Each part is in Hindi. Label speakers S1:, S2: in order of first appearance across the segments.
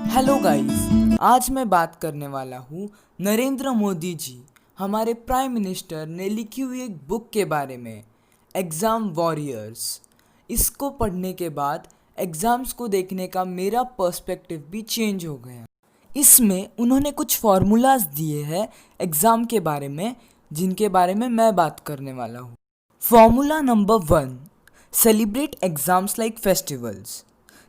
S1: हेलो गाइस, आज मैं बात करने वाला हूँ नरेंद्र मोदी जी हमारे प्राइम मिनिस्टर ने लिखी हुई एक बुक के बारे में, एग्ज़ाम वॉरियर्स। इसको पढ़ने के बाद एग्ज़ाम्स को देखने का मेरा पर्सपेक्टिव भी चेंज हो गया। इसमें उन्होंने कुछ फार्मूलाज दिए हैं एग्ज़ाम के बारे में, जिनके बारे में मैं बात करने वाला हूँ। Formula number 1, celebrate exams like festivals.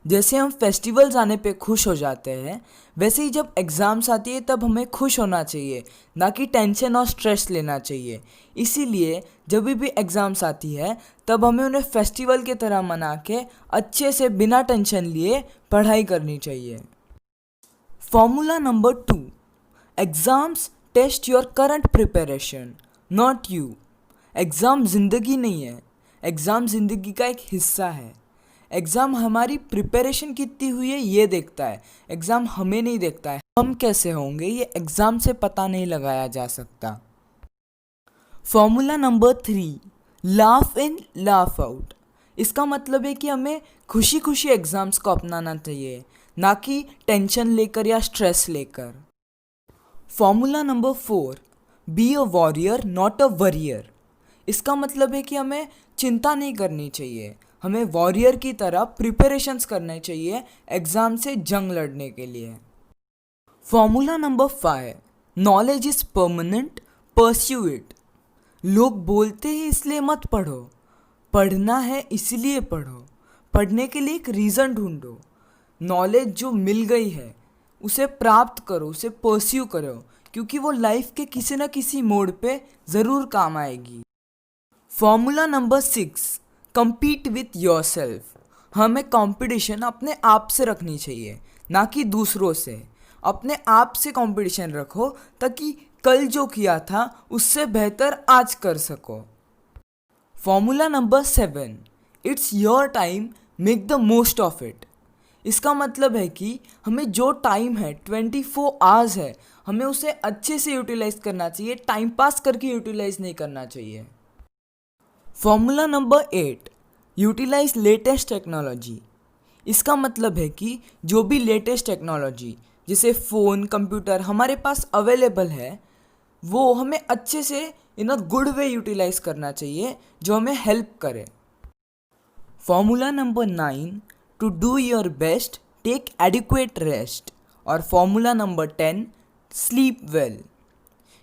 S1: जैसे हम फेस्टिवल्स आने पे खुश हो जाते हैं, वैसे ही जब एग्ज़ाम्स आती है तब हमें खुश होना चाहिए, ना कि टेंशन और स्ट्रेस लेना चाहिए। इसीलिए जब भी एग्ज़ाम्स आती है तब हमें उन्हें फेस्टिवल की तरह मना के अच्छे से बिना टेंशन लिए पढ़ाई करनी चाहिए। Formula number 2, exams test your current preparation, not you. Exam ज़िंदगी नहीं है, एग्ज़ाम ज़िंदगी का एक हिस्सा है। एग्ज़ाम हमारी प्रिपरेशन कितनी हुई है ये देखता है, एग्ज़ाम हमें नहीं देखता है। हम कैसे होंगे ये एग्ज़ाम से पता नहीं लगाया जा सकता। Formula number 3, laugh in laugh out. इसका मतलब है कि हमें खुशी खुशी एग्ज़ाम्स को अपनाना चाहिए, ना कि टेंशन लेकर या स्ट्रेस लेकर। Formula number 4, be a warrior not a worrier. इसका मतलब है कि हमें चिंता नहीं करनी चाहिए, हमें वॉरियर की तरह प्रिपरेशंस करने चाहिए एग्ज़ाम से जंग लड़ने के लिए। Formula number 5, knowledge is permanent, pursue it. लोग बोलते ही इसलिए मत पढ़ो, पढ़ना है इसलिए पढ़ो, पढ़ने के लिए एक रीज़न ढूंढो। नॉलेज जो मिल गई है उसे प्राप्त करो, उसे परस्यू करो, क्योंकि वो लाइफ के किसी न किसी मोड़ पे ज़रूर काम आएगी। Formula number 6, compete with your self. हमें कंपटीशन अपने आप से रखनी चाहिए, ना कि दूसरों से। अपने आप से कंपटीशन रखो ताकि कल जो किया था उससे बेहतर आज कर सको। Formula number 7, it's your time, make the most of it. इसका मतलब है कि हमें जो टाइम है 24 आवर्स है, हमें उसे अच्छे से यूटिलाइज करना चाहिए, टाइम पास करके यूटिलाइज नहीं करना चाहिए। Formula number 8, utilize latest technology. इसका मतलब है कि जो भी लेटेस्ट टेक्नोलॉजी जैसे फ़ोन, कंप्यूटर हमारे पास अवेलेबल है, वो हमें अच्छे से इन अ गुड वे यूटिलाइज करना चाहिए, जो हमें हेल्प करे। Formula number 9, to do your best, take adequate rest. और फॉर्मूला नंबर 10, स्लीप वेल।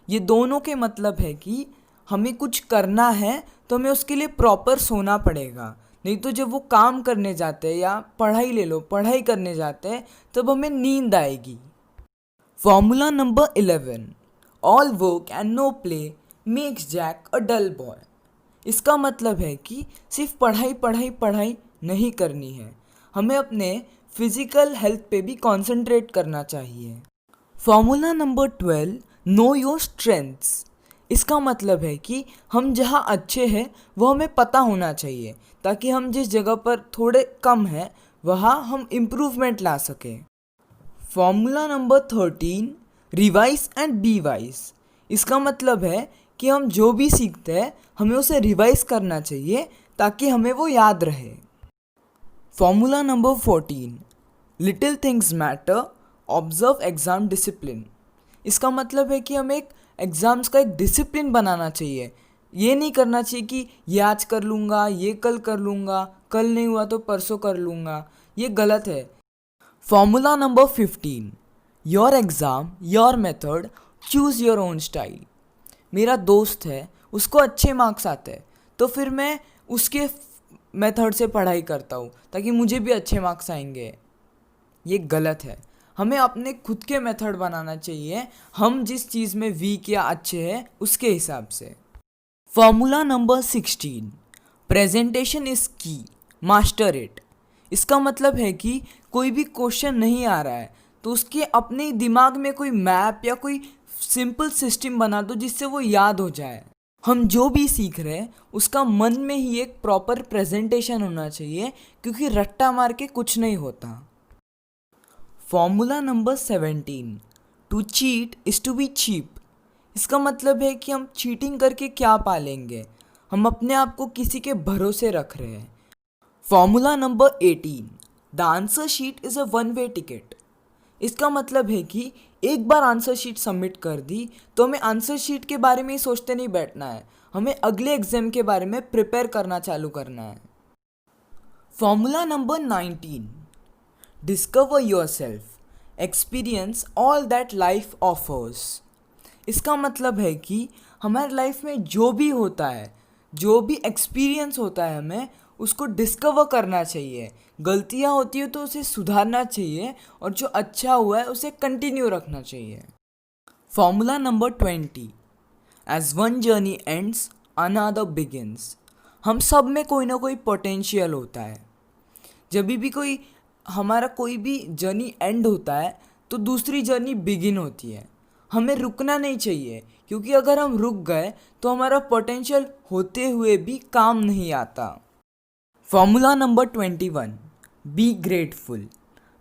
S1: ये दोनों के मतलब है कि हमें कुछ करना है तो हमें उसके लिए प्रॉपर सोना पड़ेगा, नहीं तो जब वो काम करने जाते हैं या पढ़ाई ले लो पढ़ाई करने जाते हैं तब हमें नींद आएगी। Formula number 11, all work and no play makes Jack a dull boy. इसका मतलब है कि सिर्फ पढ़ाई पढ़ाई पढ़ाई नहीं करनी है, हमें अपने फिजिकल हेल्थ पे भी कंसंट्रेट करना चाहिए। Formula number 12, know your strengths. इसका मतलब है कि हम जहाँ अच्छे हैं वो हमें पता होना चाहिए, ताकि हम जिस जगह पर थोड़े कम हैं वहाँ हम इम्प्रूवमेंट ला सकें। Formula number 13, revise and be wise. इसका मतलब है कि हम जो भी सीखते हैं हमें उसे रिवाइज करना चाहिए ताकि हमें वो याद रहे। Formula number 14, little things matter, observe exam discipline. इसका मतलब है कि हमें एक एग्ज़ाम्स का एक डिसिप्लिन बनाना चाहिए। ये नहीं करना चाहिए कि ये आज कर लूँगा, ये कल कर लूँगा, कल नहीं हुआ तो परसों कर लूँगा, ये गलत है। Formula number 15, your exam your method, choose your own style. मेरा दोस्त है, उसको अच्छे मार्क्स आते हैं तो फिर मैं उसके मेथड से पढ़ाई करता हूँ ताकि मुझे भी अच्छे मार्क्स आएंगे। ये गलत है, हमें अपने खुद के मेथड बनाना चाहिए, हम जिस चीज़ में वीक या अच्छे हैं उसके हिसाब से। फॉर्मूला नंबर 16, प्रेजेंटेशन इज़ की, मास्टर इट। इसका मतलब है कि कोई भी क्वेश्चन नहीं आ रहा है तो उसके अपने दिमाग में कोई मैप या कोई सिंपल सिस्टम बना दो जिससे वो याद हो जाए। हम जो भी सीख रहे हैं उसका मन में ही एक प्रॉपर प्रेजेंटेशन होना चाहिए, क्योंकि रट्टा मार के कुछ नहीं होता। Formula number 17, to cheat is to be cheap. इसका मतलब है कि हम चीटिंग करके क्या पालेंगे, हम अपने आप को किसी के भरोसे रख रहे हैं। Formula number 18, the answer sheet is a one way ticket. इसका मतलब है कि एक बार आंसर शीट सबमिट कर दी तो हमें आंसर शीट के बारे में ही सोचते नहीं बैठना है, हमें अगले एग्जाम के बारे में प्रिपेयर करना चालू करना है। Formula number 19, discover yourself, experience all that life offers. इसका मतलब है कि हमारे लाइफ में जो भी होता है, जो भी एक्सपीरियंस होता है, हमें उसको डिस्कवर करना चाहिए। गलतियाँ होती है तो उसे सुधारना चाहिए और जो अच्छा हुआ है उसे कंटिन्यू रखना चाहिए। Formula number 20, as one journey ends another begins. हम सब में कोई ना कोई पोटेंशियल होता है। जब भी हमारा कोई भी जर्नी एंड होता है तो दूसरी जर्नी बिगिन होती है। हमें रुकना नहीं चाहिए, क्योंकि अगर हम रुक गए तो हमारा पोटेंशियल होते हुए भी काम नहीं आता। Formula number 21, be grateful.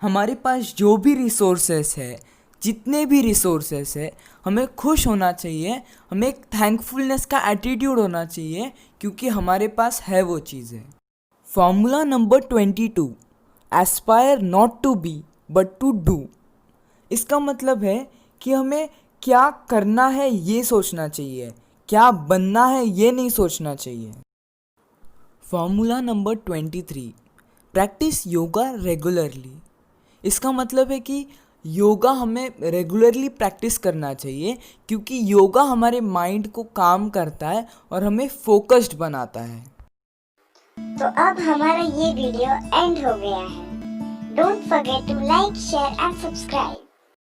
S1: हमारे पास जो भी रिसोर्सेस है, जितने भी रिसोर्सेस है, हमें खुश होना चाहिए, हमें एक थैंकफुलनेस का एटीट्यूड होना चाहिए, क्योंकि हमारे पास है वो चीज़ें। Formula number 22, aspire not to be but to do. इसका मतलब है कि हमें क्या करना है ये सोचना चाहिए, क्या बनना है ये नहीं सोचना चाहिए। Formula number 23, practice yoga regularly. इसका मतलब है कि योगा हमें रेगुलरली प्रैक्टिस करना चाहिए, क्योंकि योगा हमारे माइंड को काम करता है और हमें फोकस्ड बनाता है।
S2: तो अब हमारा ये वीडियो एंड हो गया है। Don't forget to like, share and subscribe.